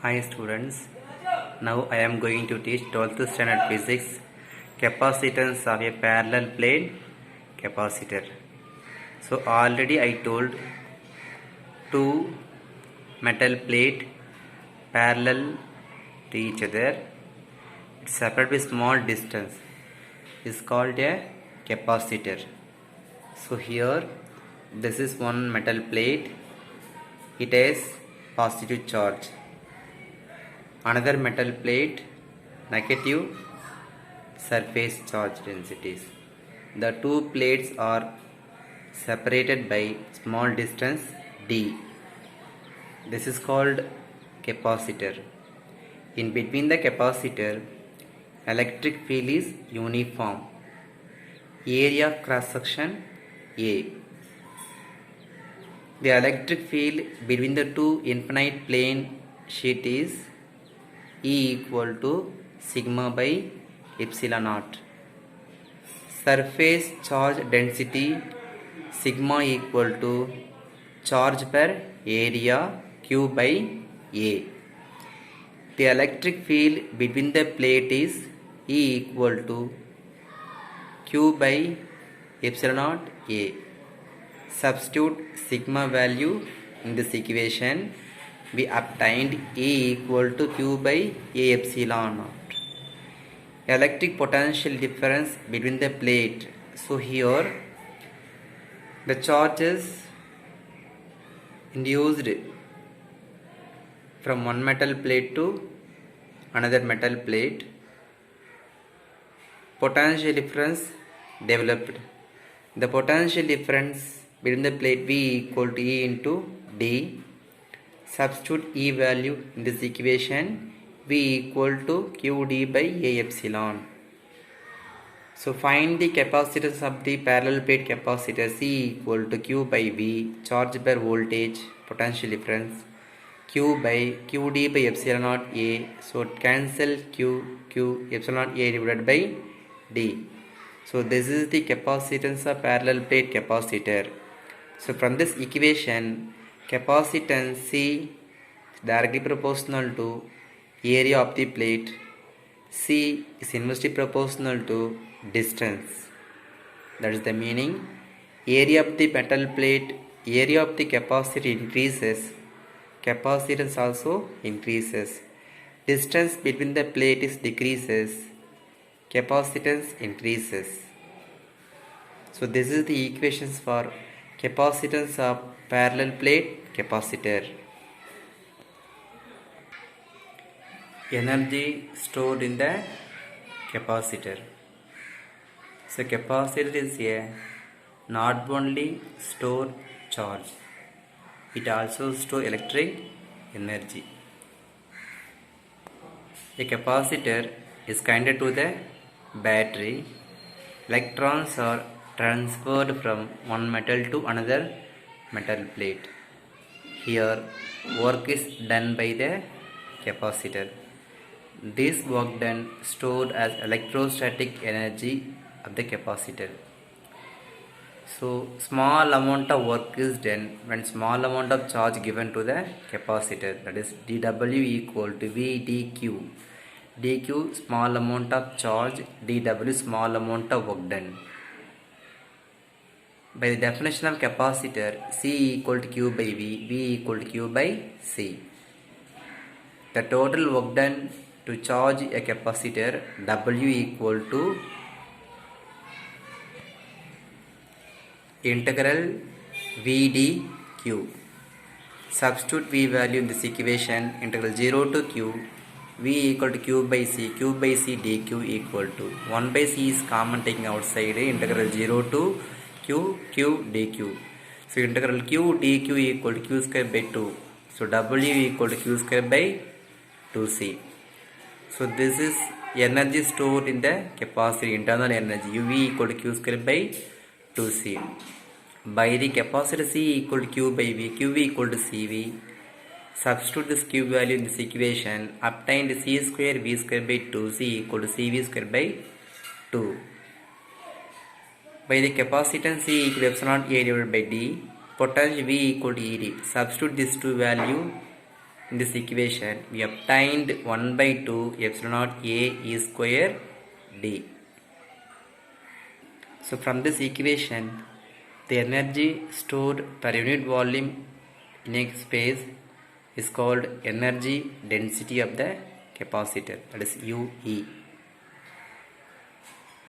Hi students, now I am going to teach 12th standard physics capacitance of a parallel plate capacitor. So already I told two metal plate parallel to each other, separate with small distance, is called a capacitor. So here this is one metal plate, it has positive charge. Another metal plate, negative surface charge densities. The two plates are separated by small distance d. This is called capacitor. In between the capacitor, electric field is uniform. Area of cross section A. The electric field between the two infinite plane sheet is E equal to sigma by epsilon naught. Surface charge density sigma equal to charge per area Q by A. The electric field between the plate is E equal to Q by epsilon naught A. Substitute sigma value in this equation. We obtained E equal to Q by A epsilon naught. Electric potential difference between the plate. So here the charge is induced from one metal plate to another metal plate. Potential difference developed. The potential difference between the plate V equal to E into D. Substitute E value in this equation. V equal to QD by A epsilon. So find the capacitance of the parallel plate capacitor. C equal to Q by V, charge per voltage, potential difference. Q by QD by epsilon naught A. So cancel Q epsilon naught A divided by D. So this is the capacitance of parallel plate capacitor. So from this equation, capacitance C is directly proportional to area of the plate. C is inversely proportional to distance. That is the meaning. Area of the metal plate, area of the capacitor increases, capacitance also increases. Distance between the plate is decreases, capacitance increases. So this is the equations for capacitance of parallel plate capacitor. Energy stored in the capacitor. So capacitor is a not only store charge, it also store electric energy. A capacitor is connected to the battery. Electrons are transferred from one metal to another metal plate. Here work is done by the capacitor. This work done stored as electrostatic energy of the capacitor. So small amount of work is done when small amount of charge given to the capacitor, that is dW equal to V dQ. dQ small amount of charge, dW small amount of work done. By the definition of capacitor, C equal to Q by V, V equal to Q by C. The total work done to charge a capacitor, W equal to integral V dQ. Substitute V value in this equation, integral 0 to Q, V equal to Q by C dQ equal to 1 by C is common taking outside, integral 0 to Q dQ. So integral Q dQ equal to Q square by 2. So W equal to Q square by 2C. So this is energy stored in the capacitor, internal energy, UV equal to Q square by 2C. By the capacitor C equal to Q by V, QV equal to CV. Substitute this Q value in this equation, obtained C square V square by 2C equal to CV square by 2. By the capacitance C equal to epsilon A divided by D, potential V equal to ED. Substitute these two value in this equation, we obtained 1 by 2 epsilon naught A E square D. So from this equation, the energy stored per unit volume in a space is called energy density of the capacitor, that is UE.